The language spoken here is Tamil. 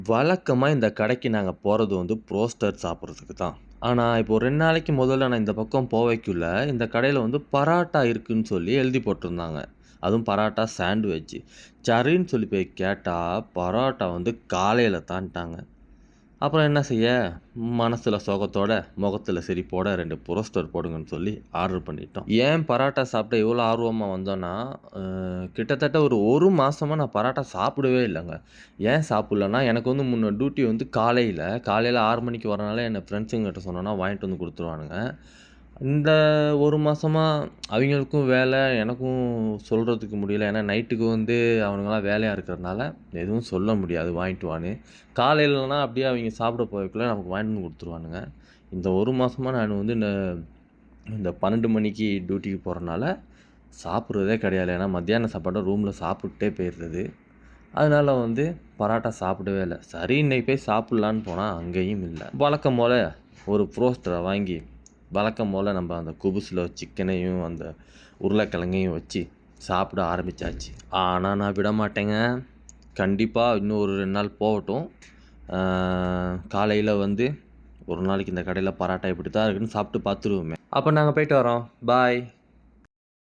வழக்கமா இந்த கடைக்கு நாங்க போறது வந்து புரோஸ்டர் சாப்பிடுறதுக்கு தான். ஆனா, இப்போ 2 நாளைக்கு முதல்ல நான் இந்த பக்கம் போவைக்குள்ள, இந்த கடையில வந்து பராட்டா இருக்குன்னு சொல்லி எழுதி போட்டிருந்தாங்க. அதுவும் பராட்டா சாண்ட்விச். சரின்னு சொல்லி போய் கேட்டா, பரோட்டா வந்து காலையில தான்ட்டாங்க. அப்புறம் என்ன செய்ய? மனசுல சோகத்தோட, முகத்துல சிரிப்போட 2 புரோஸ்டர் போடுங்கன்னு சொல்லி ஆர்டர் பண்ணிட்டோம். ஏன் பராட்டா சாப்பிட இவ்வளோ ஆர்வமா வந்தோன்னா, அ கிட்டத்தட்ட ஒரு 1 மாசமா நான் பராட்டா சாப்பிடவே இல்லங்க. ஏன் சாப்பிடலன்னா, எனக்கு வந்து முன்ன டியூட்டி வந்து காலையில 6 மணிக்கு வரனால என் ஃப்ரெண்ட்ஸுங்ககிட்ட சொன்னோன்னா வாங்கிட்டு வந்து குடுத்துருவானுங்க. இந்த 1 மாசமா அவிங்களுக்கும் வேலை, எனக்கும் சொல்றதுக்கு முடியல. ஏன்னா நைட்டுக்கு வந்து அவனுங்கலாம் வேலையா இருக்கிறதுனால, எதுவும் சொல்ல முடியாது வாங்கிட்டு வான்னு. காலையிலனா அப்படியே அவிங்க சாப்பிட போகக்குள்ள நமக்கு வாங்கிட்டு வந்து குடுத்துருவானுங்க. இந்த 1 மாசமா நான் வந்து இந்த 12 மணிக்கு டியூட்டிக்கு போறனால, சாப்பிடுறதே கிடையாது. ஏன்னா மத்தியான சாப்பாட ரூம்ல சாப்பிட்டே போயிறது. அதனால வந்து பராட்டா சாப்பிடவே இல்ல. சரி இன்னைக்கு போய் சாப்பிடலான்னு போனா, அங்கேயும் இல்ல. வழக்கம் போல ஒரு புரோஸ்டர வாங்கி, வழக்கம் போல நம்ம அந்த குபுஸ்ல சிக்கனையும், அந்த உருளைக்கிழங்கையும் வச்சு சாப்பிட ஆரம்பிச்சாச்சு. ஆனா நான் விடமாட்டேங்க. கண்டிப்பா இன்னும் ஒரு 2 நாள் போகட்டும். ஆ காலையில வந்து ஒரு நாளைக்கு இந்த கடையில பராட்டா இப்படி தான் இருக்குன்னு சாப்பிட்டு பார்த்துருவோமே. அப்ப நாங்க போயிட்டு வரோம். பாய்.